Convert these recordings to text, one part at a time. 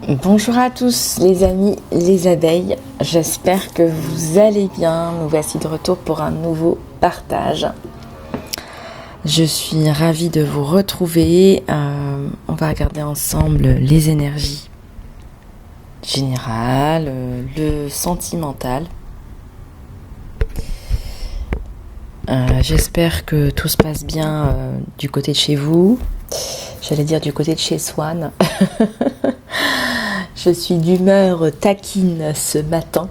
Bonjour à tous les amis, les abeilles, j'espère que vous allez bien. Nous voici de retour pour un nouveau partage. Je suis ravie de vous retrouver. On va regarder ensemble les énergies générales, le sentimental. J'espère que tout se passe bien du côté de chez vous. J'allais dire du côté de chez Swan. Je suis d'humeur taquine ce matin.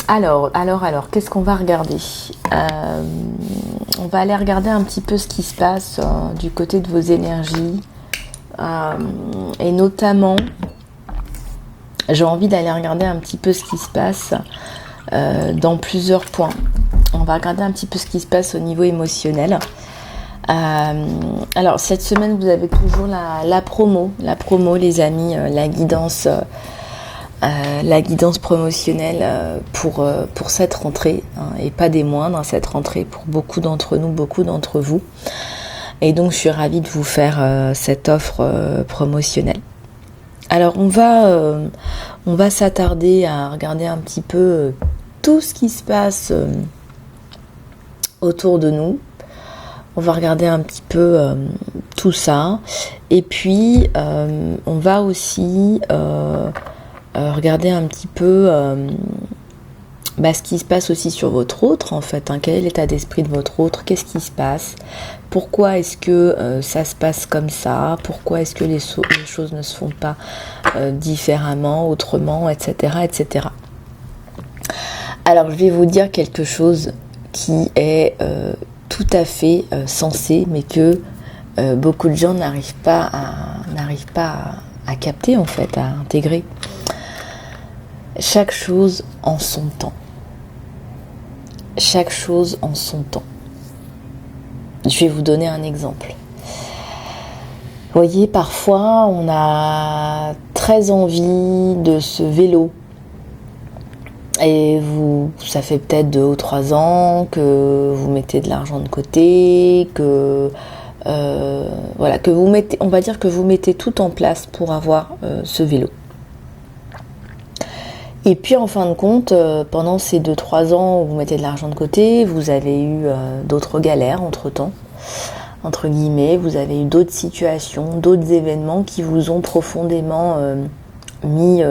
Alors, qu'est-ce qu'on va regarder ? On va aller regarder un petit peu ce qui se passe du côté de vos énergies. Et notamment, j'ai envie d'aller regarder un petit peu ce qui se passe dans plusieurs points. On va regarder un petit peu ce qui se passe au niveau émotionnel. Alors cette semaine vous avez toujours la promo les amis, la guidance promotionnelle pour cette rentrée, hein, et pas des moindres, cette rentrée pour beaucoup d'entre nous, beaucoup d'entre vous, et donc je suis ravie de vous faire cette offre promotionnelle. Alors on va s'attarder à regarder un petit peu tout ce qui se passe autour de nous. On va regarder un petit peu tout ça. Et puis, on va aussi regarder un petit peu ce qui se passe aussi sur votre autre, en fait. Hein. Quel est l'état d'esprit de votre autre ? Qu'est-ce qui se passe ? Pourquoi est-ce que ça se passe comme ça ? Pourquoi est-ce que les choses ne se font pas différemment, autrement, etc., etc. Alors, je vais vous dire quelque chose qui est tout à fait sensé, mais que beaucoup de gens n'arrivent pas à capter, en fait, à intégrer. Chaque chose en son temps. Chaque chose en son temps. Je vais vous donner un exemple. Vous voyez, parfois, on a très envie de ce vélo. Et ça fait peut-être 2 ou 3 ans que vous mettez de l'argent de côté, que vous mettez, on va dire que vous mettez tout en place pour avoir ce vélo. Et puis en fin de compte, pendant ces 2-3 ans où vous mettez de l'argent de côté, vous avez eu d'autres galères entre-temps, entre guillemets, vous avez eu d'autres situations, d'autres événements qui vous ont profondément mis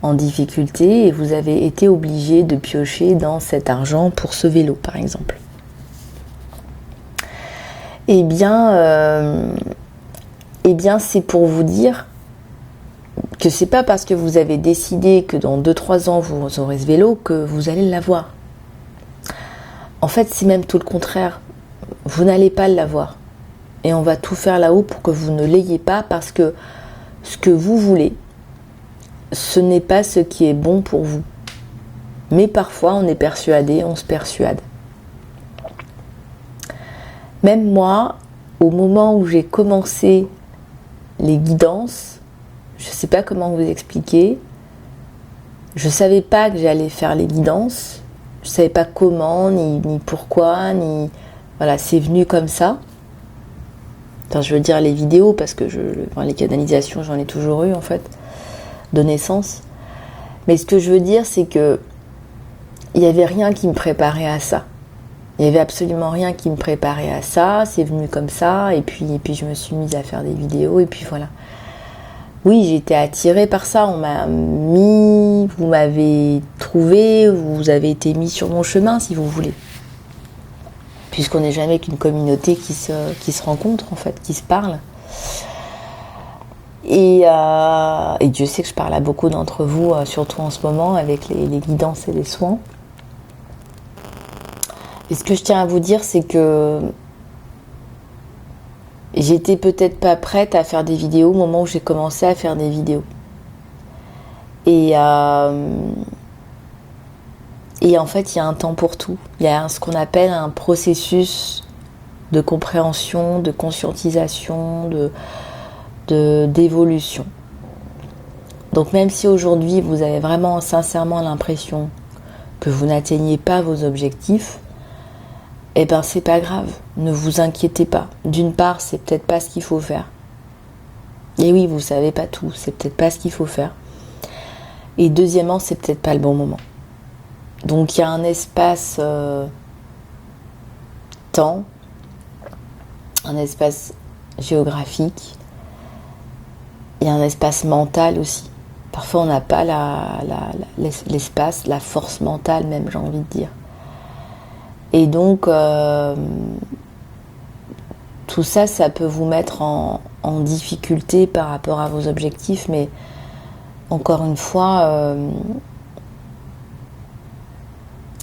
en difficulté, et vous avez été obligé de piocher dans cet argent pour ce vélo, par exemple. Eh bien, c'est pour vous dire que c'est pas parce que vous avez décidé que dans 2-3 ans vous aurez ce vélo que vous allez l'avoir. En fait, c'est même tout le contraire. Vous n'allez pas l'avoir. Et on va tout faire là-haut pour que vous ne l'ayez pas, parce que ce que vous voulez, ce n'est pas ce qui est bon pour vous. Mais parfois, on est persuadé, on se persuade. Même moi, au moment où j'ai commencé les guidances, je ne sais pas comment vous expliquer, je ne savais pas que j'allais faire les guidances, je ne savais pas comment, ni pourquoi, ni... Voilà, c'est venu comme ça. Enfin, je veux dire les vidéos, parce que les canalisations, j'en ai toujours eu, en fait, de naissance. Mais ce que je veux dire, c'est que il n'y avait rien qui me préparait à ça. Il n'y avait absolument rien qui me préparait à ça. C'est venu comme ça. Et puis je me suis mise à faire des vidéos. Et puis voilà. Oui, j'ai été attirée par ça. On m'a mis... Vous m'avez trouvé. Vous avez été mis sur mon chemin, si vous voulez. Puisqu'on n'est jamais qu'une communauté qui se rencontre, en fait, qui se parle. Et Dieu sait que je parle à beaucoup d'entre vous, surtout en ce moment, avec les guidances et les soins. Et ce que je tiens à vous dire, c'est que j'étais peut-être pas prête à faire des vidéos au moment où j'ai commencé à faire des vidéos. Et en fait, il y a un temps pour tout. Il y a ce qu'on appelle un processus de compréhension, de conscientisation, d'évolution. Donc même si aujourd'hui vous avez vraiment sincèrement l'impression que vous n'atteignez pas vos objectifs, eh ben c'est pas grave, ne vous inquiétez pas. D'une part, c'est peut-être pas ce qu'il faut faire. Et oui, vous savez pas tout, c'est peut-être pas ce qu'il faut faire. Et deuxièmement, c'est peut-être pas le bon moment. Donc il y a un espace temps, un espace géographique, il y a un espace mental aussi. Parfois on n'a pas l'espace, la force mentale même, j'ai envie de dire. Et donc tout ça, ça peut vous mettre en difficulté par rapport à vos objectifs, mais encore une fois,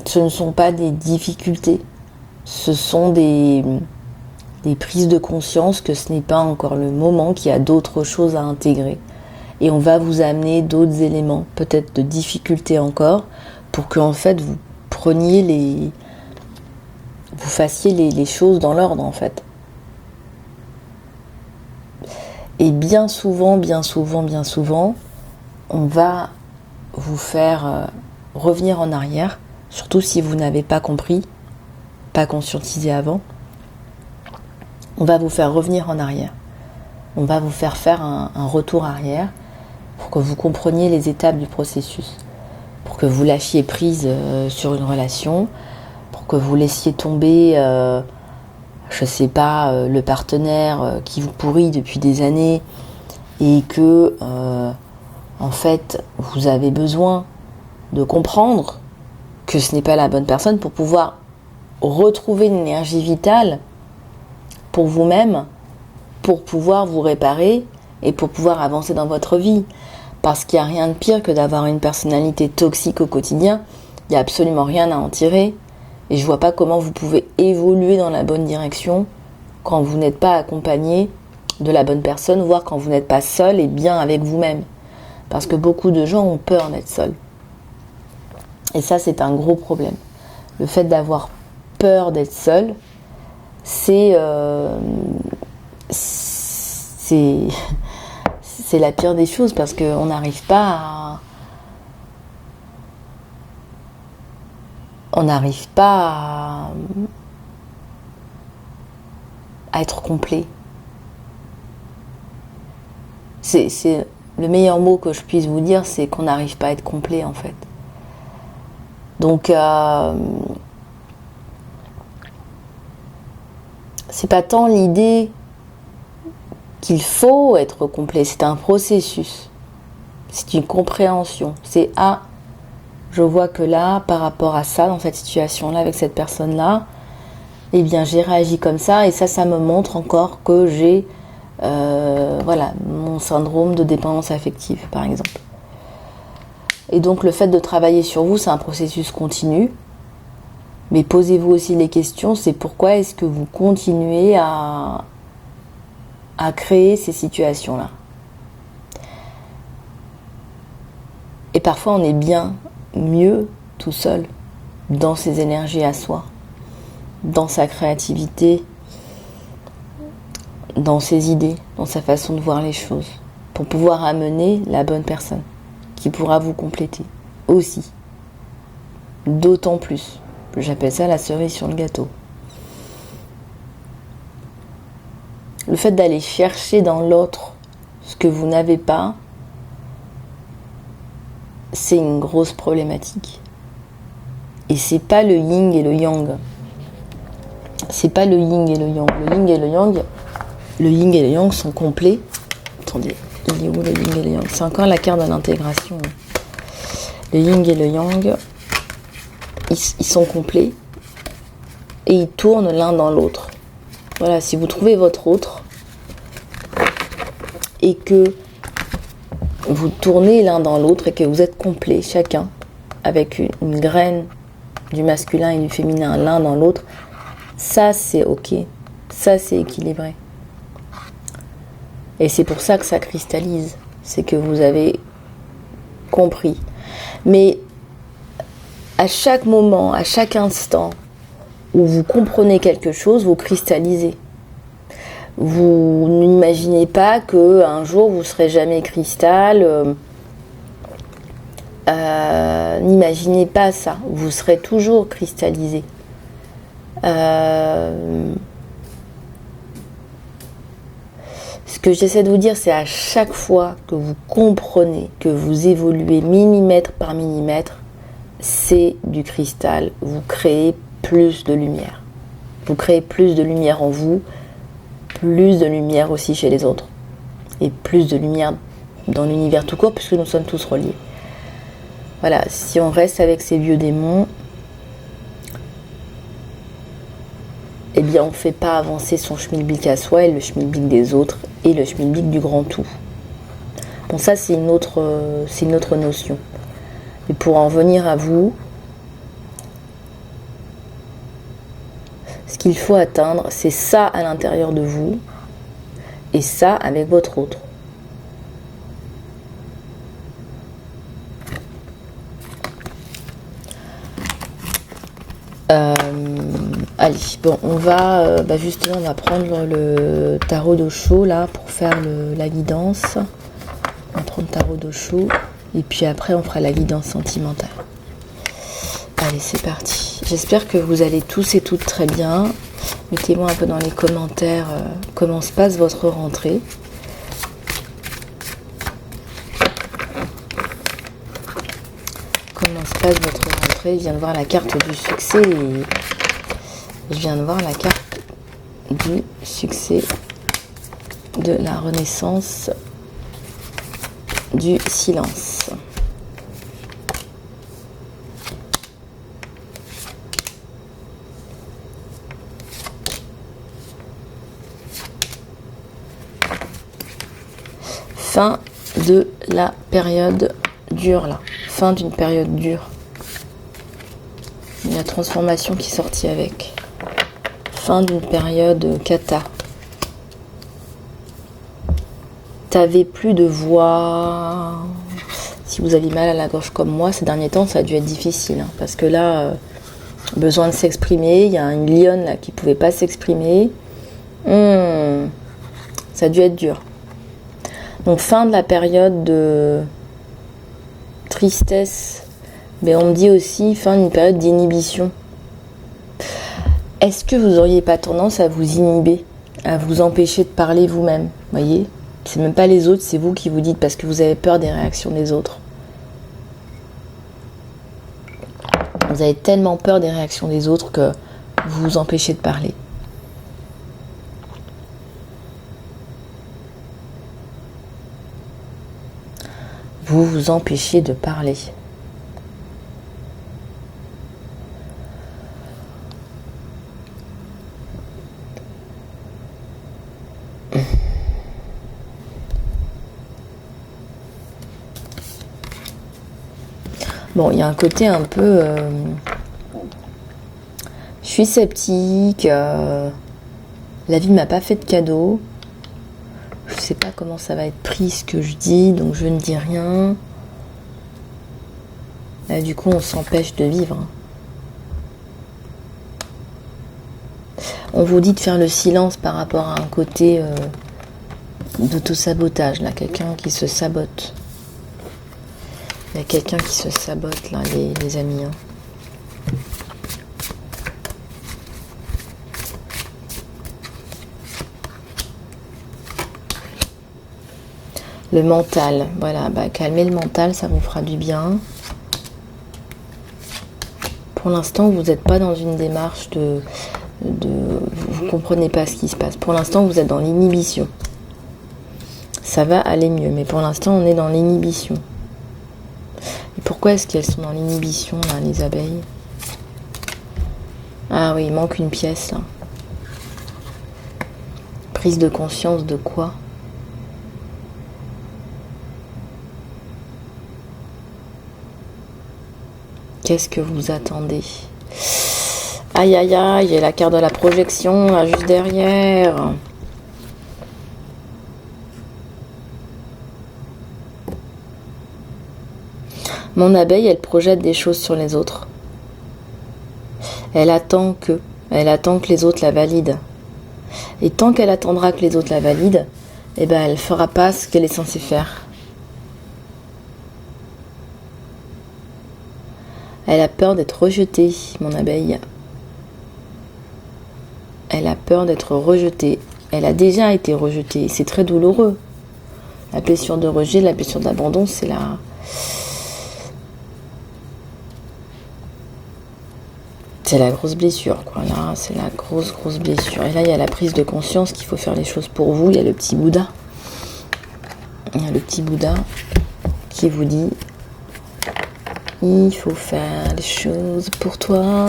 ce ne sont pas des difficultés, ce sont des prises de conscience que ce n'est pas encore le moment, qu'il y a d'autres choses à intégrer. Et on va vous amener d'autres éléments, peut-être de difficultés encore, pour que en fait vous preniez vous fassiez les choses dans l'ordre en fait. Et bien souvent, on va vous faire revenir en arrière, surtout si vous n'avez pas compris, pas conscientisé avant. On va vous faire revenir en arrière. On va vous faire faire un retour arrière pour que vous compreniez les étapes du processus, pour que vous lâchiez prise sur une relation, pour que vous laissiez tomber, je sais pas, le partenaire qui vous pourrit depuis des années et que, en fait, vous avez besoin de comprendre que ce n'est pas la bonne personne pour pouvoir retrouver une énergie vitale pour vous-même, pour pouvoir vous réparer et pour pouvoir avancer dans votre vie. Parce qu'il n'y a rien de pire que d'avoir une personnalité toxique au quotidien. Il n'y a absolument rien à en tirer. Et je ne vois pas comment vous pouvez évoluer dans la bonne direction quand vous n'êtes pas accompagné de la bonne personne, voire quand vous n'êtes pas seul et bien avec vous-même. Parce que beaucoup de gens ont peur d'être seuls. Et ça, c'est un gros problème. Le fait d'avoir peur d'être seul, c'est la pire des choses parce qu'on n'arrive pas à être complet. C'est le meilleur mot que je puisse vous dire, c'est qu'on n'arrive pas à être complet en fait. Donc c'est pas tant l'idée qu'il faut être complet, c'est un processus, c'est une compréhension, c'est je vois que là, par rapport à ça, dans cette situation-là, avec cette personne-là, eh bien j'ai réagi comme ça, et ça me montre encore que j'ai mon syndrome de dépendance affective, par exemple. Et donc le fait de travailler sur vous, c'est un processus continu, mais posez-vous aussi les questions, c'est pourquoi est-ce que vous continuez à créer ces situations-là. Et parfois on est bien mieux tout seul, dans ses énergies à soi, dans sa créativité, dans ses idées, dans sa façon de voir les choses, pour pouvoir amener la bonne personne qui pourra vous compléter aussi. D'autant plus. J'appelle ça la cerise sur le gâteau. Le fait d'aller chercher dans l'autre ce que vous n'avez pas, c'est une grosse problématique. Et c'est pas le yin et le yang. C'est pas le yin et le yang. Le yin et le yang sont complets. Attendez, il est où le yin et le yang? C'est encore la carte de l'intégration. Le yin et le yang, ils sont complets et ils tournent l'un dans l'autre. Voilà, si vous trouvez votre autre et que vous tournez l'un dans l'autre et que vous êtes complets chacun avec une graine du masculin et du féminin l'un dans l'autre, ça c'est ok, ça c'est équilibré. Et c'est pour ça que ça cristallise, c'est que vous avez compris. Mais à chaque moment, à chaque instant où vous comprenez quelque chose, vous cristallisez. Vous n'imaginez pas qu'un jour vous ne serez jamais cristal. N'imaginez pas ça. Vous serez toujours cristallisé. Ce que j'essaie de vous dire, c'est à chaque fois que vous comprenez, que vous évoluez millimètre par millimètre, c'est du cristal. Vous créez plus de lumière. Vous créez plus de lumière en vous, plus de lumière aussi chez les autres. Et plus de lumière dans l'univers tout court, puisque nous sommes tous reliés. Voilà, si on reste avec ces vieux démons, eh bien on ne fait pas avancer son schmilblick à soi et le schmilblick des autres et le schmilblick du grand tout. Bon, ça c'est une autre notion. Et pour en venir à vous, ce qu'il faut atteindre, c'est ça à l'intérieur de vous et ça avec votre autre. Allez, bon, on va justement on va prendre le tarot d'Osho là pour faire la guidance. On va prendre le tarot d'Osho et puis après on fera la guidance sentimentale. Allez, c'est parti. J'espère que vous allez tous et toutes très bien. Mettez-moi un peu dans les commentaires comment se passe votre rentrée. Comment se passe votre rentrée? Je viens de voir la carte du succès et je viens de voir la carte du succès, de la renaissance, du silence. Fin de la période dure là. Fin d'une période dure. Il y a la transformation qui est sortie avec. Fin d'une période cata. T'avais plus de voix. Si vous avez mal à la gorge comme moi, ces derniers temps, ça a dû être difficile. Parce que là, besoin de s'exprimer. Il y a une lionne là qui pouvait pas s'exprimer. Ça a dû être dur. Donc fin de la période de tristesse. Mais on me dit aussi fin d'une période d'inhibition. Est-ce que vous n'auriez pas tendance à vous inhiber, à vous empêcher de parler vous-même? Voyez, c'est même pas les autres, c'est vous qui vous dites parce que vous avez peur des réactions des autres. Vous avez tellement peur des réactions des autres que vous vous empêchez de parler. Vous vous empêchez de parler. Bon, il y a un côté un peu... je suis sceptique, la vie m'a pas fait de cadeau, je sais pas comment ça va être pris ce que je dis, donc je ne dis rien. Là, du coup, on s'empêche de vivre. On vous dit de faire le silence par rapport à un côté d'auto-sabotage, là, quelqu'un qui se sabote. Il y a quelqu'un qui se sabote là, les amis. Hein. Le mental, voilà, calmez le mental, ça vous fera du bien. Pour l'instant, vous n'êtes pas dans une démarche vous ne comprenez pas ce qui se passe. Pour l'instant, vous êtes dans l'inhibition. Ça va aller mieux, mais pour l'instant, on est dans l'inhibition. Et pourquoi est-ce qu'elles sont dans l'inhibition, là, les abeilles? Ah oui, il manque une pièce, là. Prise de conscience de quoi? Qu'est-ce que vous attendez? Aïe, aïe, aïe, il y a la carte de la projection, là, juste derrière. Mon abeille, elle projette des choses sur les autres. Elle attend que les autres la valident. Et tant qu'elle attendra que les autres la valident, eh ben, elle ne fera pas ce qu'elle est censée faire. Elle a peur d'être rejetée, mon abeille. Elle a peur d'être rejetée. Elle a déjà été rejetée. C'est très douloureux. La blessure de rejet, la blessure d'abandon, c'est la grosse blessure, quoi. Là, c'est la grosse blessure. Et là, il y a la prise de conscience qu'il faut faire les choses pour vous. Il y a le petit Bouddha. Il y a le petit Bouddha qui vous dit il faut faire les choses pour toi.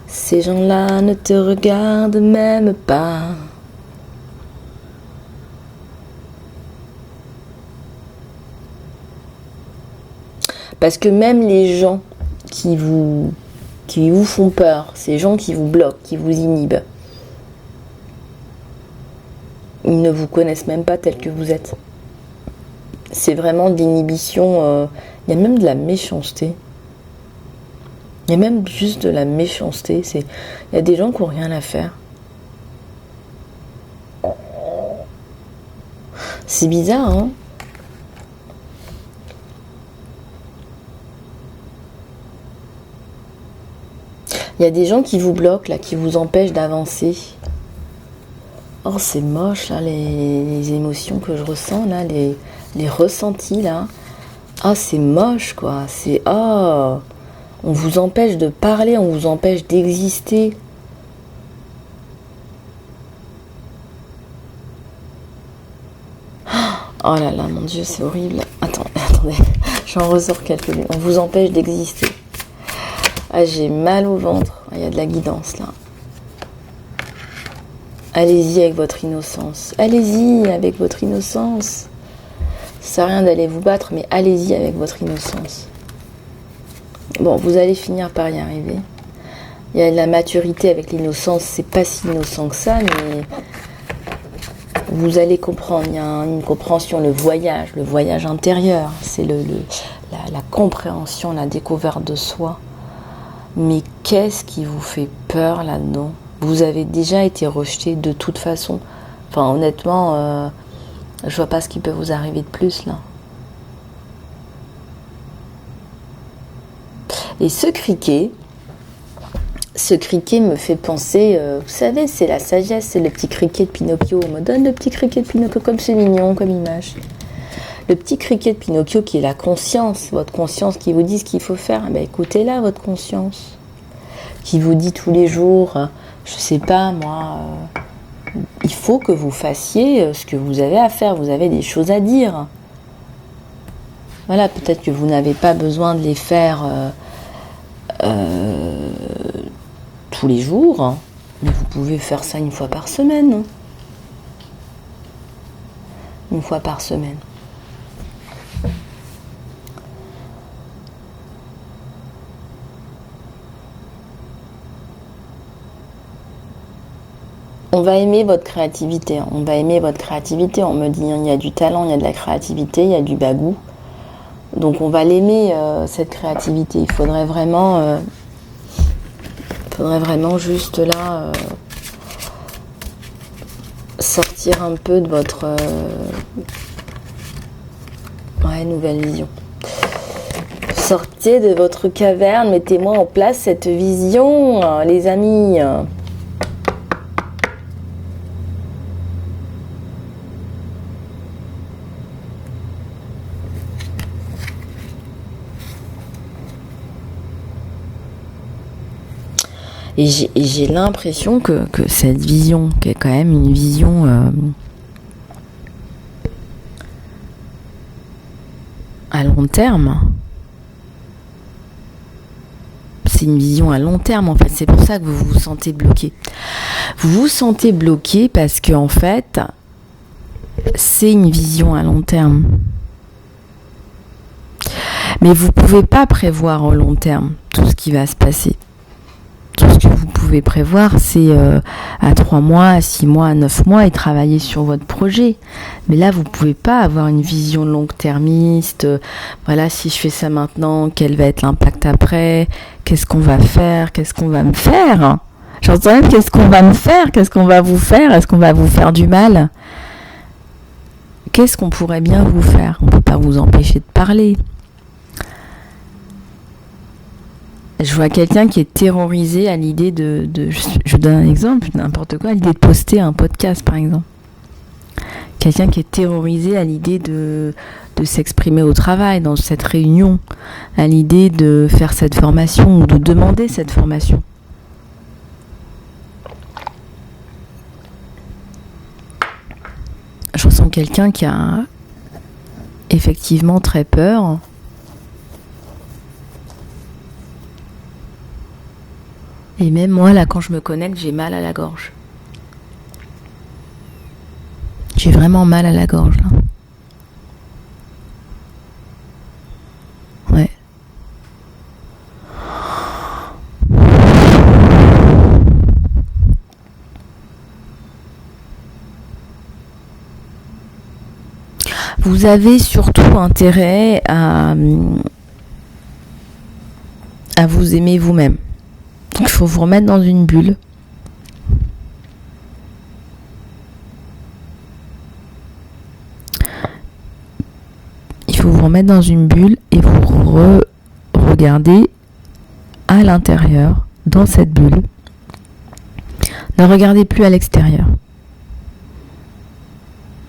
Ces gens-là ne te regardent même pas. Parce que même les gens qui vous font peur, ces gens qui vous bloquent, qui vous inhibent, ils ne vous connaissent même pas tel que vous êtes. C'est vraiment de l'inhibition. Il y a même de la méchanceté. Il y a même juste de la méchanceté. Il y a des gens qui n'ont rien à faire. C'est bizarre, hein? Il y a des gens qui vous bloquent, là, qui vous empêchent d'avancer. Oh, c'est moche, là, les émotions que je ressens, là, les ressentis, là. Ah, c'est moche, quoi. C'est... Oh, on vous empêche de parler, on vous empêche d'exister. Oh là là, mon Dieu, c'est horrible. Attendez, j'en ressors quelques-unes. On vous empêche d'exister. Ah, j'ai mal au ventre. Il y a de la guidance, là. Allez-y avec votre innocence. Allez-y avec votre innocence. Ça sert à rien d'aller vous battre, mais allez-y avec votre innocence. Bon, vous allez finir par y arriver. Il y a de la maturité avec l'innocence. C'est pas si innocent que ça, mais vous allez comprendre. Il y a une compréhension, le voyage intérieur. C'est la compréhension, la découverte de soi. Mais qu'est-ce qui vous fait peur là-dedans? Vous avez déjà été rejeté de toute façon. Enfin, honnêtement, je vois pas ce qui peut vous arriver de plus, là. Et ce criquet me fait penser, vous savez, c'est la sagesse, c'est le petit criquet de Pinocchio. On me donne le petit criquet de Pinocchio, comme c'est mignon, comme image. Le petit criquet de Pinocchio qui est la conscience, votre conscience qui vous dit ce qu'il faut faire. Ben, écoutez-la, votre conscience. Qui vous dit tous les jours, je sais pas moi, il faut que vous fassiez ce que vous avez à faire, vous avez des choses à dire. Voilà, peut-être que vous n'avez pas besoin de les faire tous les jours, hein, mais vous pouvez faire ça une fois par semaine. Une fois par semaine. On va aimer votre créativité, hein. On va aimer votre créativité. On me dit, hein, il y a du talent, il y a de la créativité, il y a du bagou. Donc on va l'aimer, cette créativité. Il faudrait vraiment juste là sortir un peu de votre nouvelle vision. Sortez de votre caverne, mettez-moi en place cette vision, les amis. Et j'ai l'impression que cette vision, qui est quand même une vision à long terme, c'est une vision à long terme en fait, c'est pour ça que vous vous sentez bloqué. Vous vous sentez bloqué parce que en fait, c'est une vision à long terme. Mais vous ne pouvez pas prévoir au long terme tout ce qui va se passer. Tout ce que vous pouvez prévoir, c'est à 3 mois, à 6 mois, à 9 mois et travailler sur votre projet. Mais là, vous ne pouvez pas avoir une vision longue-termiste. Voilà, si je fais ça maintenant, quel va être l'impact après? Qu'est-ce qu'on va faire? Qu'est-ce qu'on va me faire? J'entends même qu'est-ce qu'on va me faire? Qu'est-ce qu'on va vous faire? Est-ce qu'on va vous faire du mal? Qu'est-ce qu'on pourrait bien vous faire? On ne peut pas vous empêcher de parler. Je vois quelqu'un qui est terrorisé à l'idée je donne un exemple, n'importe quoi, à l'idée de poster un podcast par exemple. Quelqu'un qui est terrorisé à l'idée de s'exprimer au travail, dans cette réunion, à l'idée de faire cette formation ou de demander cette formation. Je ressens quelqu'un qui a effectivement très peur. Et même moi, là, quand je me connecte, j'ai mal à la gorge. J'ai vraiment mal à la gorge, là. Ouais. Vous avez surtout intérêt à vous aimer vous-même. Donc, il faut vous remettre dans une bulle. Il faut vous remettre dans une bulle et vous regardez à l'intérieur, dans cette bulle. Ne regardez plus à l'extérieur.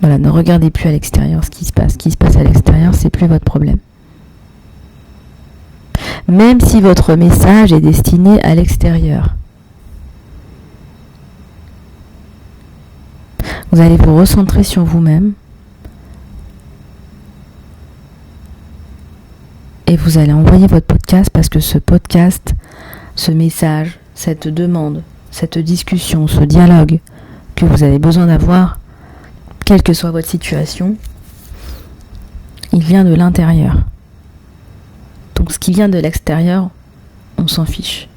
Voilà, ne regardez plus à l'extérieur ce qui se passe. Ce qui se passe à l'extérieur, c'est plus votre problème. Même si votre message est destiné à l'extérieur. Vous allez vous recentrer sur vous-même. Et vous allez envoyer votre podcast parce que ce podcast, ce message, cette demande, cette discussion, ce dialogue que vous avez besoin d'avoir, quelle que soit votre situation, il vient de l'intérieur. Donc ce qui vient de l'extérieur, on s'en fiche.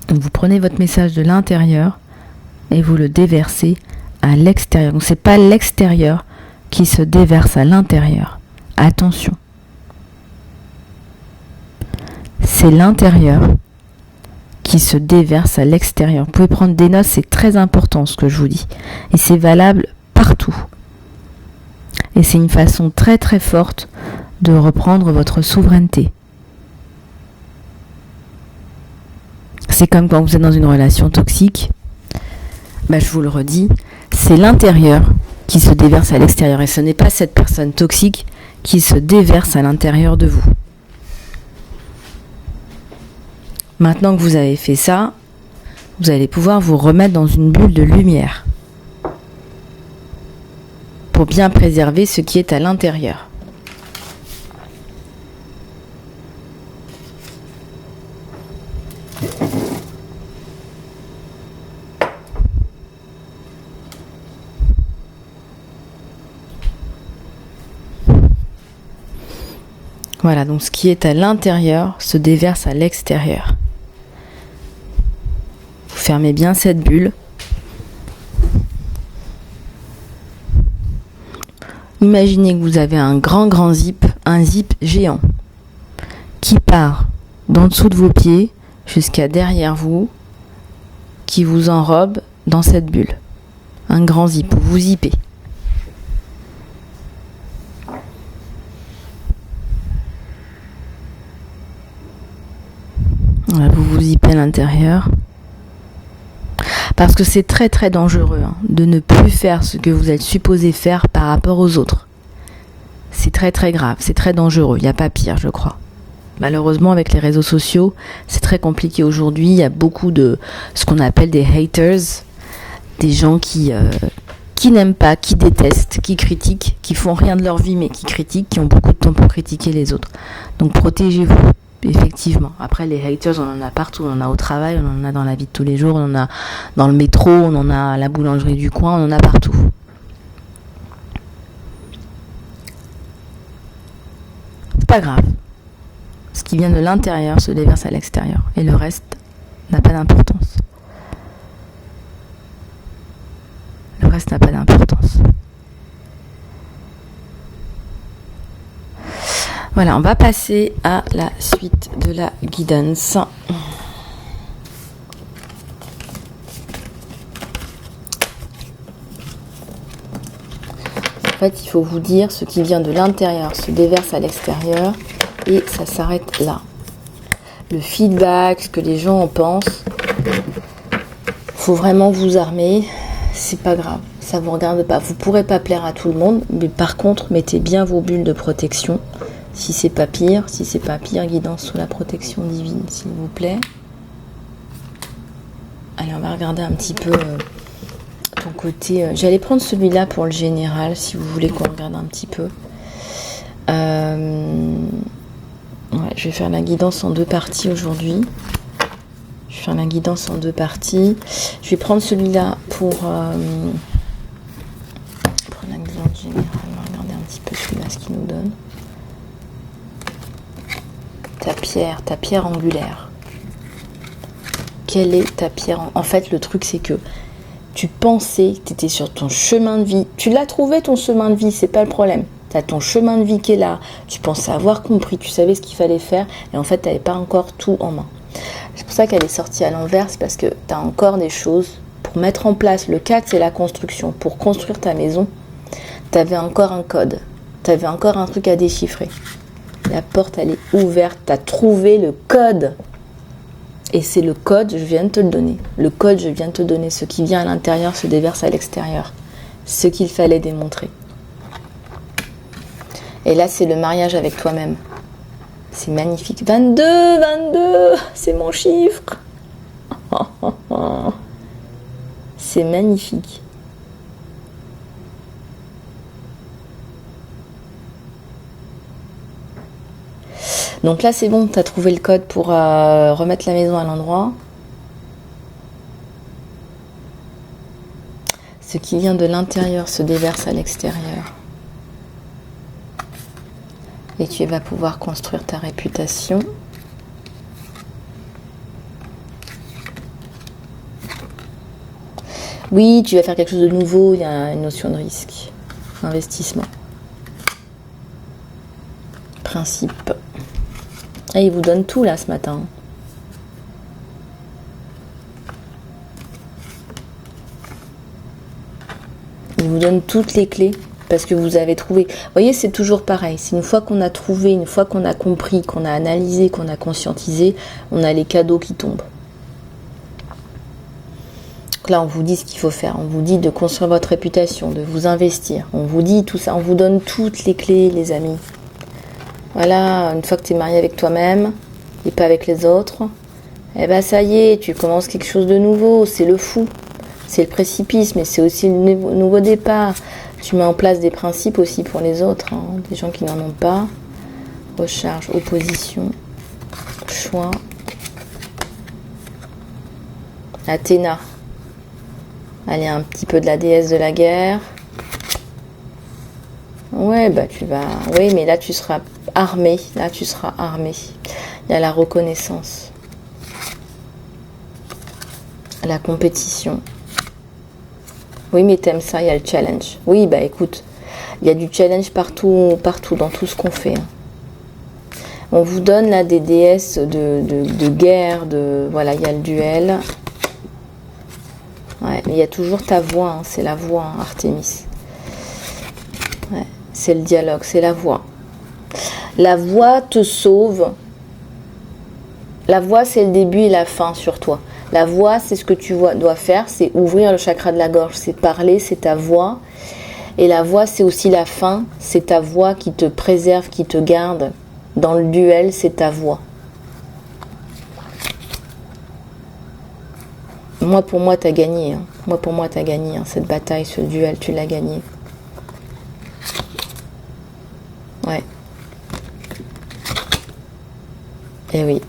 Donc vous prenez votre message de l'intérieur et vous le déversez à l'extérieur. Donc c'est pas l'extérieur qui se déverse à l'intérieur. Attention. C'est l'intérieur qui se déverse à l'extérieur. Vous pouvez prendre des notes, c'est très important ce que je vous dis. Et c'est valable partout. Et c'est une façon très très forte de reprendre votre souveraineté. C'est comme quand vous êtes dans une relation toxique. Je vous le redis, c'est l'intérieur qui se déverse à l'extérieur. Et ce n'est pas cette personne toxique qui se déverse à l'intérieur de vous. Maintenant que vous avez fait ça, vous allez pouvoir vous remettre dans une bulle de lumière pour bien préserver ce qui est à l'intérieur. Voilà, donc ce qui est à l'intérieur se déverse à l'extérieur. Vous fermez bien cette bulle. Imaginez que vous avez un grand zip, un zip géant, qui part d'en dessous de vos pieds jusqu'à derrière vous, qui vous enrobe dans cette bulle. Un grand zip, vous zippez. Voilà, vous vous zippez à l'intérieur. Parce que c'est très très dangereux de ne plus faire ce que vous êtes supposé faire par rapport aux autres. C'est très très grave, c'est très dangereux, il n'y a pas pire je crois. Malheureusement avec les réseaux sociaux, c'est très compliqué aujourd'hui, il y a beaucoup de ce qu'on appelle des haters, des gens qui n'aiment pas, qui détestent, qui critiquent, qui font rien de leur vie mais qui critiquent, qui ont beaucoup de temps pour critiquer les autres. Donc protégez-vous. Effectivement. Après, les haters, on en a partout. On en a au travail, on en a dans la vie de tous les jours, on en a dans le métro, on en a à la boulangerie du coin, on en a partout. C'est pas grave. Ce qui vient de l'intérieur se déverse à l'extérieur. Et le reste n'a pas d'importance. Le reste n'a pas d'importance. Voilà, on va passer à la suite de la guidance. fait, il faut vous dire ce qui vient de l'intérieur se déverse à l'extérieur et ça s'arrête là. Le feedback, ce que les gens en pensent, faut vraiment vous armer. C'est pas grave, ça vous regarde pas. Vous pourrez pas plaire à tout le monde, mais par contre, mettez bien vos bulles de protection. Si c'est pas pire, guidance sous la protection divine, s'il vous plaît. Allez, on va regarder un petit peu ton côté. J'allais prendre celui-là pour le général, si vous voulez qu'on regarde un petit peu. Ouais, je vais faire la guidance en 2 parties aujourd'hui. Je vais faire la guidance en 2 parties. Je vais prendre celui-là pour la guidance générale. On va regarder un petit peu celui-là, ce qu'il nous donne. Ta pierre angulaire. Quelle est ta pierre En fait, le truc, c'est que tu pensais que tu étais sur ton chemin de vie. Tu l'as trouvé, ton chemin de vie, c'est pas le problème. Tu as ton chemin de vie qui est là. Tu pensais avoir compris, tu savais ce qu'il fallait faire. Et en fait, tu n'avais pas encore tout en main. C'est pour ça qu'elle est sortie à l'envers. C'est parce que tu as encore des choses pour mettre en place. Le 4, c'est la construction. Pour construire ta maison, tu avais encore un code. Tu avais encore un truc à déchiffrer. La porte, elle est ouverte. Tu as trouvé le code. Et c'est le code, je viens de te le donner. Le code, je viens de te donner. Ce qui vient à l'intérieur se déverse à l'extérieur. Ce qu'il fallait démontrer. Et là, c'est le mariage avec toi-même. C'est magnifique. 22, c'est mon chiffre. C'est magnifique. Donc là, c'est bon, tu as trouvé le code pour remettre la maison à l'endroit. Ce qui vient de l'intérieur se déverse à l'extérieur. Et tu vas pouvoir construire ta réputation. Oui, tu vas faire quelque chose de nouveau, il y a une notion de risque. Investissement. Principe. Et il vous donne tout là ce matin. Il vous donne toutes les clés parce que vous avez trouvé. Vous voyez, c'est toujours pareil. C'est une fois qu'on a trouvé, une fois qu'on a compris, qu'on a analysé, qu'on a conscientisé, on a les cadeaux qui tombent. Donc là, on vous dit ce qu'il faut faire. On vous dit de construire votre réputation, de vous investir. On vous dit tout ça. On vous donne toutes les clés, les amis. Voilà, une fois que tu es marié avec toi-même et pas avec les autres, eh ben ça y est, tu commences quelque chose de nouveau. C'est le fou, c'est le précipice, mais c'est aussi le nouveau départ. Tu mets en place des principes aussi pour les autres, hein, des gens qui n'en ont pas. Recharge, opposition, choix. Athéna. Allez, un petit peu de la déesse de la guerre. Ouais, bah tu vas... Oui, mais là tu seras armé. Là tu seras armé. Il y a la reconnaissance. La compétition. Oui, mais t'aimes ça, il y a le challenge. Oui, bah écoute, il y a du challenge partout, dans tout ce qu'on fait. On vous donne là des déesses de guerre, voilà, il y a le duel. Ouais, mais il y a toujours ta voix, hein, c'est la voix, hein, Artémis. Ouais, c'est le dialogue, c'est la voix. La voix te sauve. La voix, c'est le début et la fin sur toi. La voix, c'est ce que tu dois faire, c'est ouvrir le chakra de la gorge, c'est parler, c'est ta voix. Et la voix, c'est aussi la fin, c'est ta voix qui te préserve, qui te garde. Dans le duel, c'est ta voix. Pour moi, tu as gagné. Hein. Pour moi, tu as gagné. Hein. Cette bataille, ce duel, tu l'as gagné. Ouais. Et oui.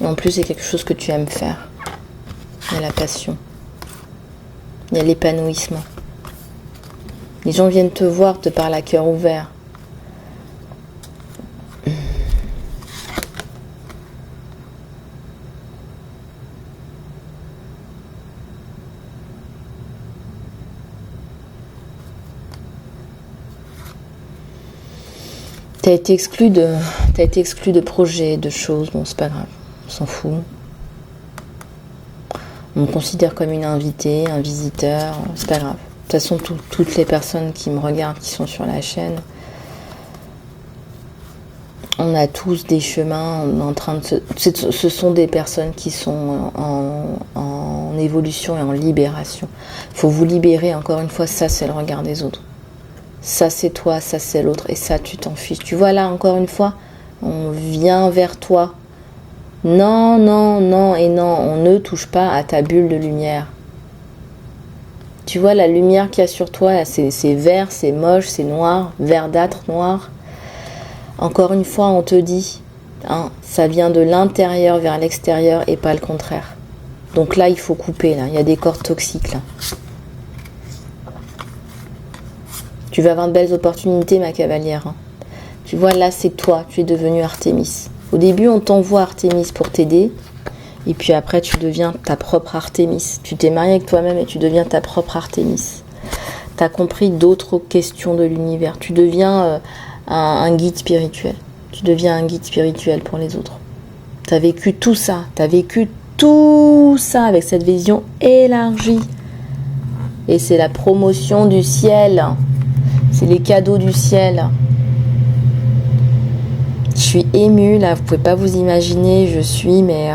Et en plus, c'est quelque chose que tu aimes faire. Il y a la passion. Il y a l'épanouissement. Les gens viennent te voir, te parlent à cœur ouvert. T'as été exclu de projets, de choses, bon c'est pas grave, on s'en fout. On me considère comme une invitée, un visiteur, c'est pas grave. toute façon, toutes les personnes qui me regardent, qui sont sur la chaîne, on a tous des chemins en train de ce sont des personnes qui sont en évolution et en libération. Il faut vous libérer, encore une fois, ça c'est le regard des autres. Ça c'est toi, ça c'est l'autre, et ça tu t'en fiches. Tu vois là, encore une fois, on vient vers toi. Non, non, non et non, on ne touche pas à ta bulle de lumière. Tu vois la lumière qu'il y a sur toi, là, c'est vert, c'est moche, c'est noir, verdâtre, noir. Encore une fois, on te dit, hein, ça vient de l'intérieur vers l'extérieur et pas le contraire. Donc là, il faut couper, là. Il y a des cordes toxiques, là. Tu vas avoir de belles opportunités, ma cavalière. Hein. Tu vois, là, c'est toi, tu es devenue Artémis. Au début, on t'envoie Artémis pour t'aider. Et puis après, tu deviens ta propre Artémis. Tu t'es marié avec toi-même et tu deviens ta propre Artémis. Tu as compris d'autres questions de l'univers. Tu deviens un guide spirituel. Tu deviens un guide spirituel pour les autres. Tu as vécu tout ça. Tu as vécu tout ça avec cette vision élargie. Et c'est la promotion du ciel. C'est les cadeaux du ciel. Je suis émue, là. Vous pouvez pas vous imaginer. Je suis, mais...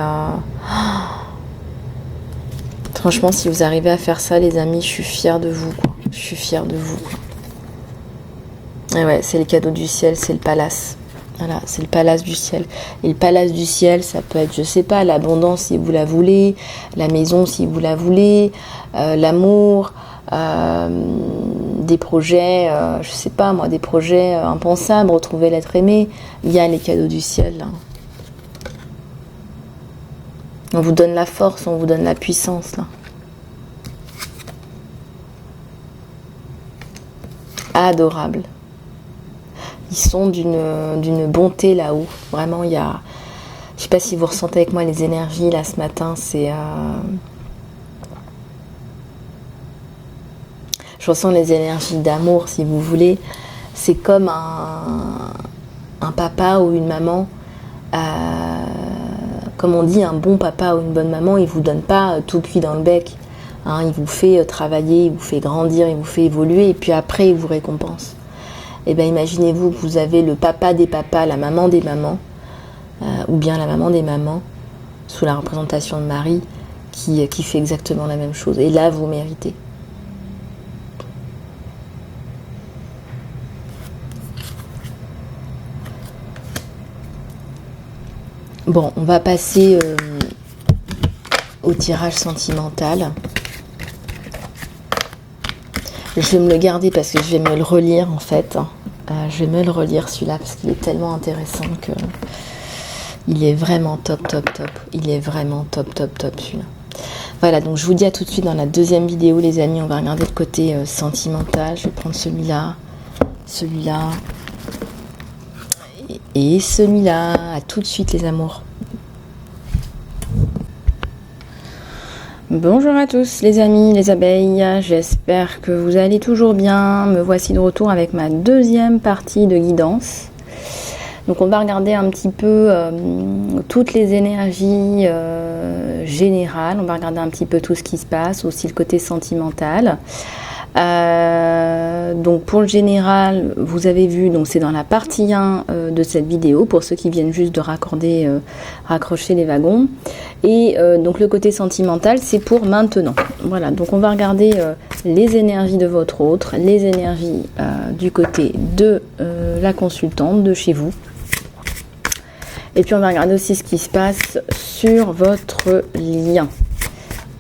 Franchement, si vous arrivez à faire ça, les amis, je suis fière de vous, quoi. Je suis fière de vous, quoi. Et ouais, c'est les cadeaux du ciel, c'est le palace. Voilà, c'est le palace du ciel. Et le palace du ciel, ça peut être, je sais pas, l'abondance si vous la voulez, la maison si vous la voulez, l'amour, des projets, je sais pas moi, des projets impensables, retrouver l'être aimé. Il y a les cadeaux du ciel, là. On vous donne la force, on vous donne la puissance, là. Adorable. Ils sont d'une bonté là-haut. Vraiment, il y a... Je sais pas si vous ressentez avec moi les énergies, là, ce matin, c'est... Je ressens les énergies d'amour, si vous voulez. C'est comme un papa ou une maman... Comme on dit, un bon papa ou une bonne maman, il ne vous donne pas tout cuit dans le bec. Hein, il vous fait travailler, il vous fait grandir, il vous fait évoluer, et puis après, il vous récompense. Et bien, imaginez-vous que vous avez le papa des papas, la maman des mamans, ou bien la maman des mamans, sous la représentation de Marie, qui fait exactement la même chose. Et là, vous méritez. Bon, on va passer au tirage sentimental. Je vais me le garder parce que je vais me le relire en fait. Je vais me le relire celui-là parce qu'il est tellement intéressant que il est vraiment top, top, top. Il est vraiment top, top, top celui-là. Voilà, donc je vous dis à tout de suite dans la deuxième vidéo les amis. On va regarder le côté sentimental. Je vais prendre celui-là, celui-là. Et celui-là, à tout de suite les amours. Bonjour à tous les amis, les abeilles, j'espère que vous allez toujours bien. Me voici de retour avec ma deuxième partie de guidance. Donc on va regarder un petit peu toutes les énergies générales, on va regarder un petit peu tout ce qui se passe, aussi le côté sentimental. Donc pour le général, vous avez vu, donc c'est dans la partie 1 de cette vidéo, pour ceux qui viennent juste de raccrocher les wagons. Et donc le côté sentimental, c'est pour maintenant. Voilà, donc on va regarder les énergies de votre autre, les énergies du côté de la consultante, de chez vous. Et puis on va regarder aussi ce qui se passe sur votre lien.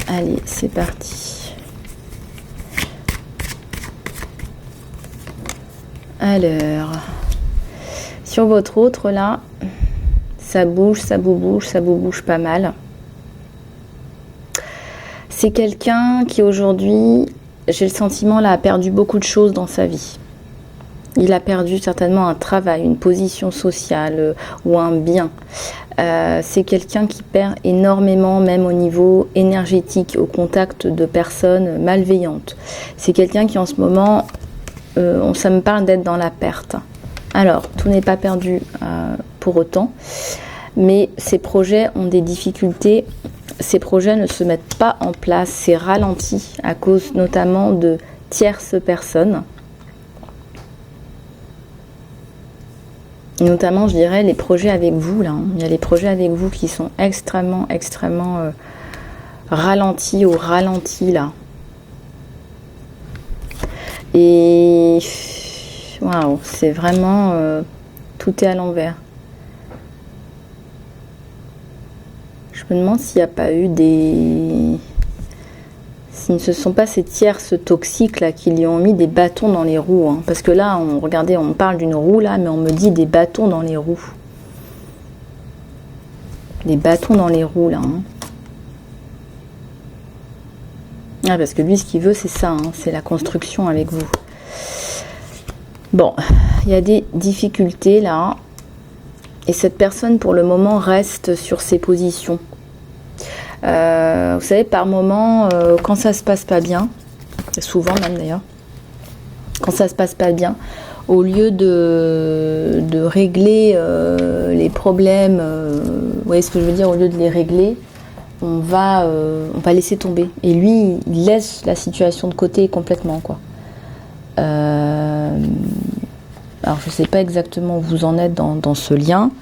Allez, c'est parti. Alors, sur votre autre là, ça bouge, ça vous bouge pas mal. C'est quelqu'un qui aujourd'hui, j'ai le sentiment là, a perdu beaucoup de choses dans sa vie. Il a perdu certainement un travail, une position sociale ou un bien. C'est quelqu'un qui perd énormément, même au niveau énergétique, au contact de personnes malveillantes. C'est quelqu'un qui en ce moment... ça me parle d'être dans la perte. Alors, tout n'est pas perdu pour autant, mais ces projets ont des difficultés. Ces projets ne se mettent pas en place, c'est ralenti à cause notamment de tierce personne. Notamment, je dirais, les projets avec vous, là. Il y a les projets avec vous qui sont extrêmement ralentis au ralenti, là. Et waouh, c'est vraiment tout est à l'envers. Je me demande s'il n'y a pas eu si ce ne sont pas ces tierces toxiques là qui lui ont mis des bâtons dans les roues, hein. Parce que là, regardez, on parle d'une roue là, mais on me dit des bâtons dans les roues. Des bâtons dans les roues là, hein. Ah, parce que lui, ce qu'il veut, c'est ça, hein, c'est la construction avec vous. Bon, il y a des difficultés là. Et cette personne, pour le moment, reste sur ses positions. Vous savez, par moment, quand ça se passe pas bien, souvent même d'ailleurs, quand ça se passe pas bien, au lieu de régler les problèmes, vous voyez ce que je veux dire, au lieu de les régler, on va laisser tomber. Et lui, il laisse la situation de côté complètement, quoi. Alors, je sais pas exactement où vous en êtes dans ce lien.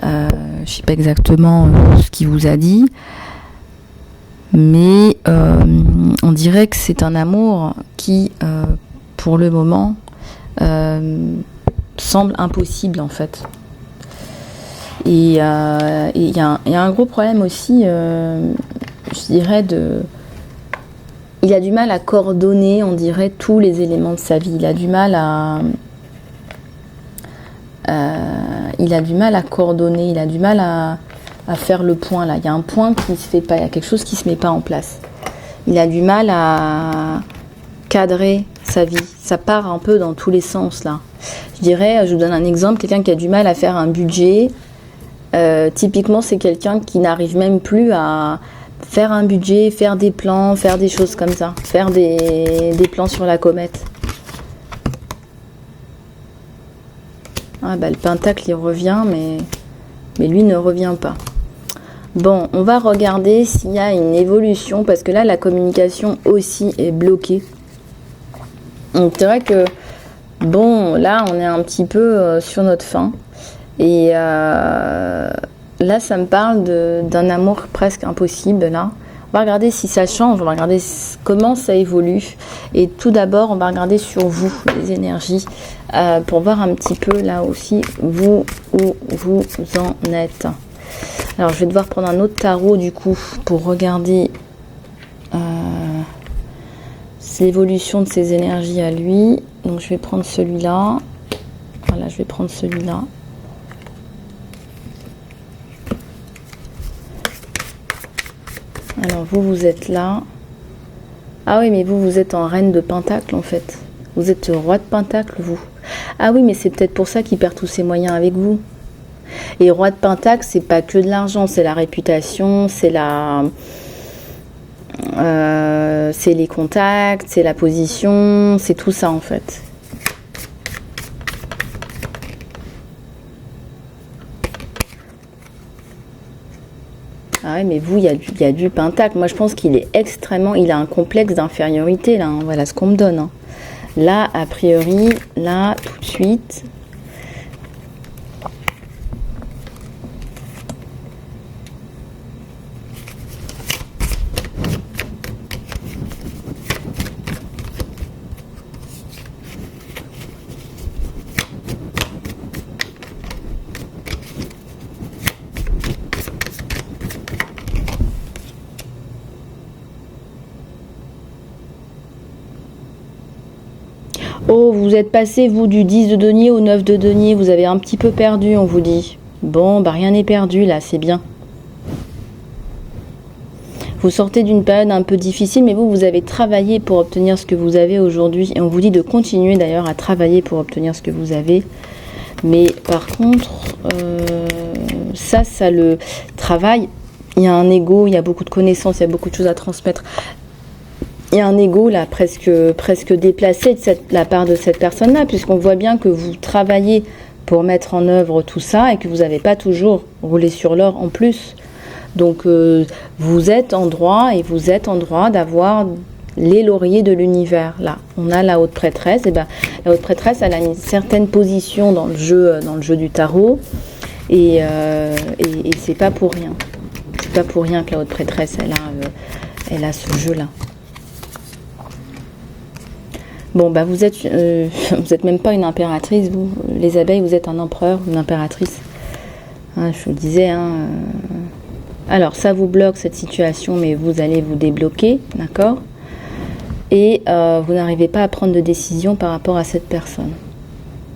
Je sais pas exactement ce qu'il vous a dit. Mais on dirait que c'est un amour qui, pour le moment, semble impossible, en fait. Et il y a un gros problème aussi, je dirais, il a du mal à coordonner, on dirait, tous les éléments de sa vie. Il a du mal à coordonner, il a du mal à faire le point là. Il y a un point qui se fait pas, il y a quelque chose qui se met pas en place. Il a du mal à cadrer sa vie. Ça part un peu dans tous les sens là. Je dirais, je vous donne un exemple, quelqu'un qui a du mal à faire un budget. Typiquement, c'est quelqu'un qui n'arrive même plus à faire un budget, faire des plans, faire des choses comme ça, faire des plans sur la comète. Ah bah, le pentacle il revient, mais lui ne revient pas. Bon, on va regarder s'il y a une évolution, parce que là la communication aussi est bloquée. Donc c'est vrai que bon, là on est un petit peu sur notre fin. Et là ça me parle d'un amour presque impossible là. On va regarder si ça change, on va regarder comment ça évolue. Et tout d'abord, on va regarder sur vous, les énergies, pour voir un petit peu là aussi, vous, où vous en êtes. Alors, je vais devoir prendre un autre tarot du coup, pour regarder l'évolution de ses énergies à lui. Donc, je vais prendre celui-là. Voilà, je vais prendre celui-là. Alors vous êtes là. Ah oui, mais vous êtes en reine de pentacle en fait. Vous êtes roi de pentacle, vous. Ah oui, mais c'est peut-être pour ça qu'il perd tous ses moyens avec vous. Et roi de pentacle, c'est pas que de l'argent, c'est la réputation, c'est les contacts, c'est la position, c'est tout ça en fait. Ah ouais, mais vous, il y a du pentacle. Moi, je pense qu'il est extrêmement... Il a un complexe d'infériorité, là. Hein. Voilà ce qu'on me donne. Hein. Là, a priori, là, tout de suite... Oh, vous êtes passé, vous, du 10 de denier au 9 de denier. Vous avez un petit peu perdu, on vous dit. Bon, bah rien n'est perdu, là, c'est bien. Vous sortez d'une période un peu difficile, mais vous avez travaillé pour obtenir ce que vous avez aujourd'hui. Et on vous dit de continuer, d'ailleurs, à travailler pour obtenir ce que vous avez. Mais par contre, ça le travail. Il y a un ego, il y a beaucoup de connaissances, il y a beaucoup de choses à transmettre. Il y a un ego là presque déplacé de la part de cette personne-là, puisqu'on voit bien que vous travaillez pour mettre en œuvre tout ça et que vous n'avez pas toujours roulé sur l'or en plus. Donc vous êtes en droit d'avoir les lauriers de l'univers. Là, on a la haute prêtresse. Et ben, la haute prêtresse, elle a une certaine position dans le jeu du tarot, et c'est pas pour rien. C'est pas pour rien que la haute prêtresse, elle a ce jeu-là. Bon, bah vous êtes même pas une impératrice, vous, les abeilles, vous êtes un empereur, une impératrice. Hein, je vous le disais. Alors, ça vous bloque cette situation, mais vous allez vous débloquer, d'accord ? Et vous n'arrivez pas à prendre de décision par rapport à cette personne.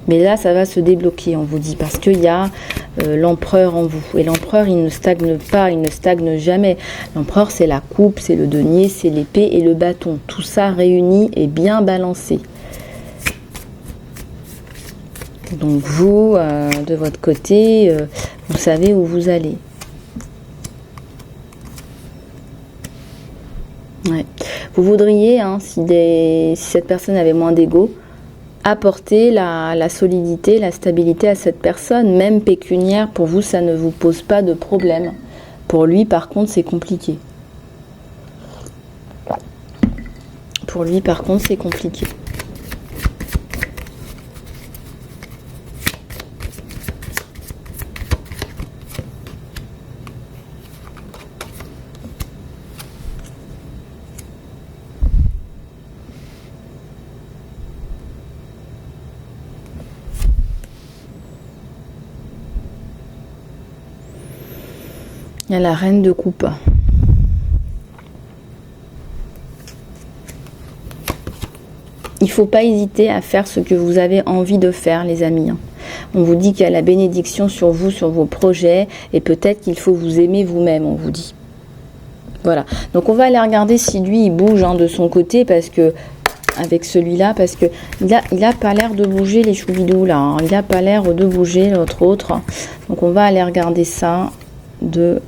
Mais là, ça va se débloquer, on vous dit, parce qu'il y a l'empereur en vous. Et l'empereur, il ne stagne pas, il ne stagne jamais. L'empereur, c'est la coupe, c'est le denier, c'est l'épée et le bâton. Tout ça réuni et bien balancé. Donc vous, de votre côté, vous savez où vous allez. Ouais. Vous voudriez, si cette personne avait moins d'ego, apporter la solidité, la stabilité à cette personne, même pécuniaire. Pour vous, ça ne vous pose pas de problème. Pour lui, par contre, c'est compliqué. Pour lui, par contre, c'est compliqué. Il y a la reine de coupe. Il ne faut pas hésiter à faire ce que vous avez envie de faire, les amis. On vous dit qu'il y a la bénédiction sur vous, sur vos projets, et peut-être qu'il faut vous aimer vous-même, on vous dit. Voilà. Donc on va aller regarder si lui, il bouge de son côté, parce que avec celui-là, parce que il a pas l'air de bouger, les choubidous, là. Il n'a pas l'air de bouger, l'autre. Donc on va aller regarder ça de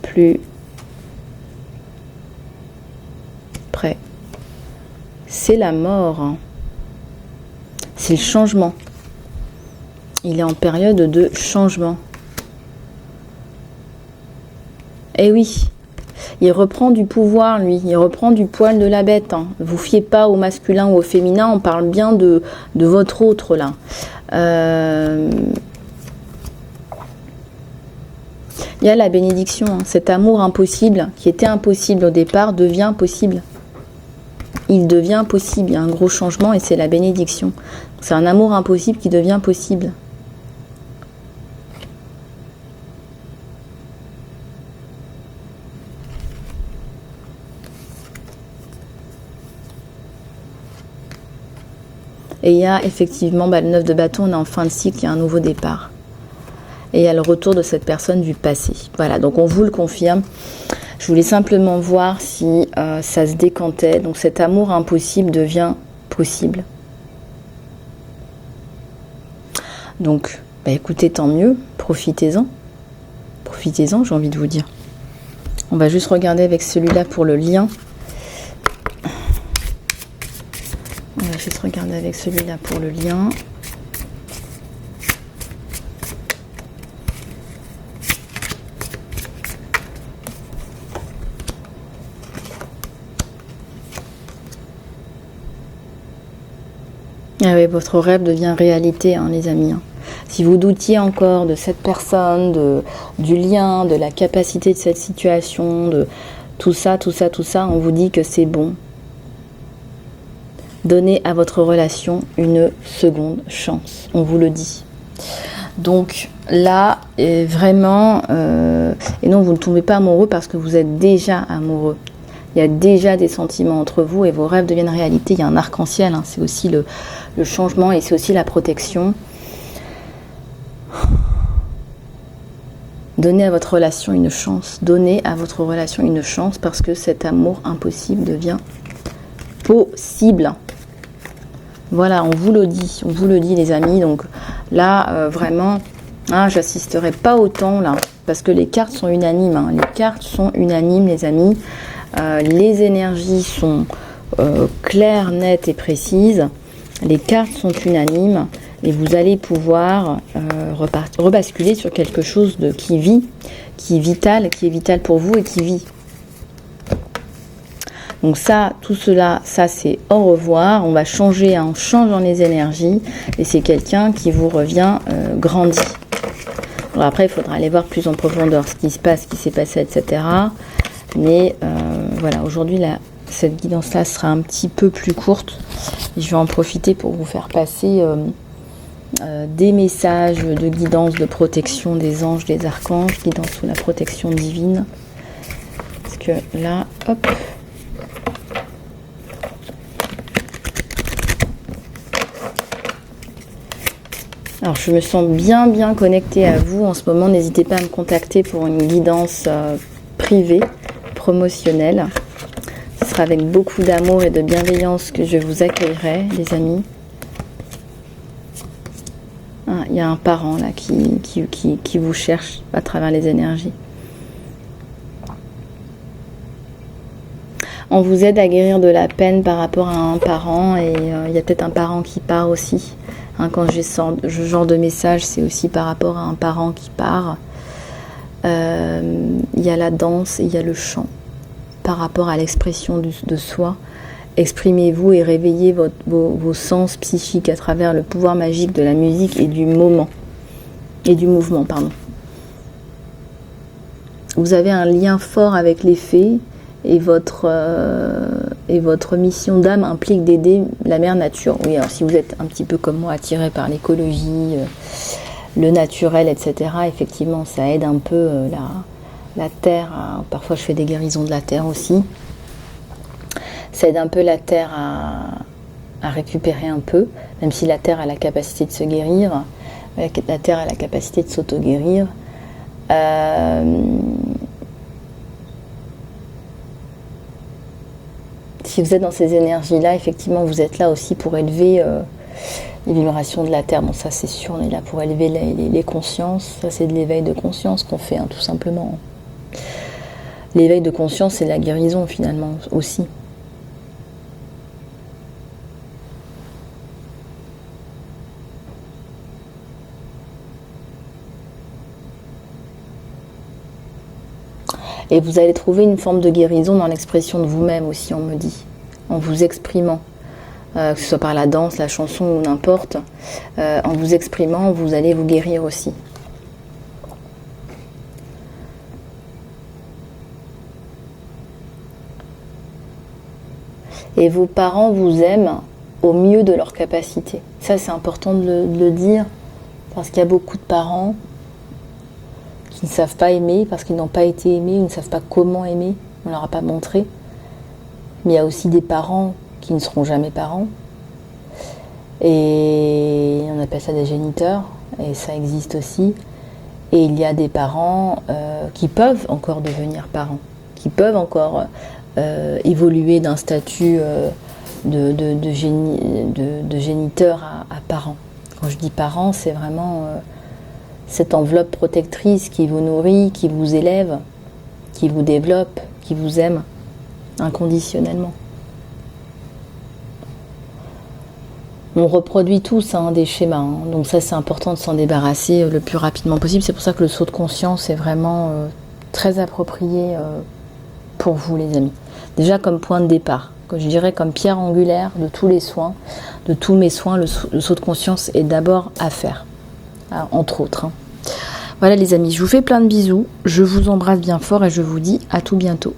plus près. C'est la mort. C'est le changement. Il est en période de changement. Eh oui, il reprend du pouvoir, lui. Il reprend du poil de la bête. Vous fiez pas au masculin ou au féminin. On parle bien de votre autre, là. Il y a la bénédiction. Cet amour impossible, qui était impossible au départ, devient possible. Il devient possible. Il y a un gros changement et c'est la bénédiction. C'est un amour impossible qui devient possible. Et il y a effectivement le 9 de bâton, on est en fin de cycle, il y a un nouveau départ. Et il y a le retour de cette personne du passé. Voilà, donc on vous le confirme. Je voulais simplement voir si ça se décantait. Donc cet amour impossible devient possible. Donc, écoutez, tant mieux, profitez-en. Profitez-en, j'ai envie de vous dire. On va juste regarder avec celui-là pour le lien. On va juste regarder avec celui-là pour le lien. Ah oui, votre rêve devient réalité, les amis. Si vous doutiez encore de cette personne, du lien, de la capacité de cette situation, de tout ça, on vous dit que c'est bon. Donnez à votre relation une seconde chance, on vous le dit. Donc là, vraiment, et non, vous ne tombez pas amoureux parce que vous êtes déjà amoureux. Il y a déjà des sentiments entre vous et vos rêves deviennent réalité. Il y a un arc-en-ciel, c'est aussi le changement et c'est aussi la protection. Donnez à votre relation une chance. Donnez à votre relation une chance parce que cet amour impossible devient possible. Voilà, on vous le dit les amis. Donc là, vraiment, j'assisterai pas autant là parce que les cartes sont unanimes. Les cartes sont unanimes, les amis. Les énergies sont claires, nettes et précises. Les cartes sont unanimes et vous allez pouvoir rebasculer sur quelque chose qui vit, qui est vital pour vous et qui vit. Donc ça, tout cela, ça c'est au revoir. On va changer en changeant les énergies. Et c'est quelqu'un qui vous revient grandi. Alors après, il faudra aller voir plus en profondeur ce qui se passe, ce qui s'est passé, etc. Mais voilà, aujourd'hui, cette guidance-là sera un petit peu plus courte. Et je vais en profiter pour vous faire passer des messages de guidance, de protection des anges, des archanges, guidance sous la protection divine. Parce que là, hop. Alors je me sens bien connectée à vous en ce moment. N'hésitez pas à me contacter pour une guidance privée, promotionnelle. Ce sera avec beaucoup d'amour et de bienveillance que je vous accueillerai, les amis. Ah, il y a un parent là qui vous cherche à travers les énergies. On vous aide à guérir de la peine par rapport à un parent et il y a peut-être un parent qui part aussi. Quand j'ai ce genre de message, c'est aussi par rapport à un parent qui part. Il y a la danse et il y a le chant. Par rapport à l'expression de soi, exprimez-vous et réveillez vos sens psychiques à travers le pouvoir magique de la musique et du mouvement. Vous avez un lien fort avec les fées et votre mission d'âme implique d'aider la mère nature. Oui, alors si vous êtes un petit peu comme moi attiré par l'écologie, le naturel, etc., effectivement, ça aide un peu la terre. Parfois, je fais des guérisons de la terre aussi. Ça aide un peu la terre à récupérer un peu, même si la terre a la capacité de se guérir, la terre a la capacité de s'auto-guérir. Si vous êtes dans ces énergies-là, effectivement, vous êtes là aussi pour élever les vibrations de la Terre. Bon, ça, c'est sûr, on est là pour élever les consciences. Ça, c'est de l'éveil de conscience qu'on fait, tout simplement. L'éveil de conscience, c'est de la guérison, finalement, aussi. Et vous allez trouver une forme de guérison dans l'expression de vous-même aussi, on me dit, en vous exprimant, que ce soit par la danse, la chanson ou n'importe, en vous exprimant, vous allez vous guérir aussi. Et vos parents vous aiment au mieux de leur capacité. Ça, c'est important de le dire, parce qu'il y a beaucoup de parents qui ne savent pas aimer parce qu'ils n'ont pas été aimés, ils ne savent pas comment aimer, on ne leur a pas montré. Mais il y a aussi des parents qui ne seront jamais parents. Et on appelle ça des géniteurs, et ça existe aussi. Et il y a des parents qui peuvent encore devenir parents, qui peuvent encore évoluer d'un statut de géniteur à parent. Quand je dis parent, c'est vraiment cette enveloppe protectrice qui vous nourrit, qui vous élève, qui vous développe, qui vous aime inconditionnellement. On reproduit tous des schémas, donc ça c'est important de s'en débarrasser le plus rapidement possible. C'est pour ça que le saut de conscience est vraiment très approprié pour vous, les amis. Déjà comme point de départ, que je dirais comme pierre angulaire de tous les soins, de tous mes soins, le saut de conscience est d'abord à faire, entre autres. Voilà les amis, je vous fais plein de bisous, je vous embrasse bien fort et je vous dis à tout bientôt.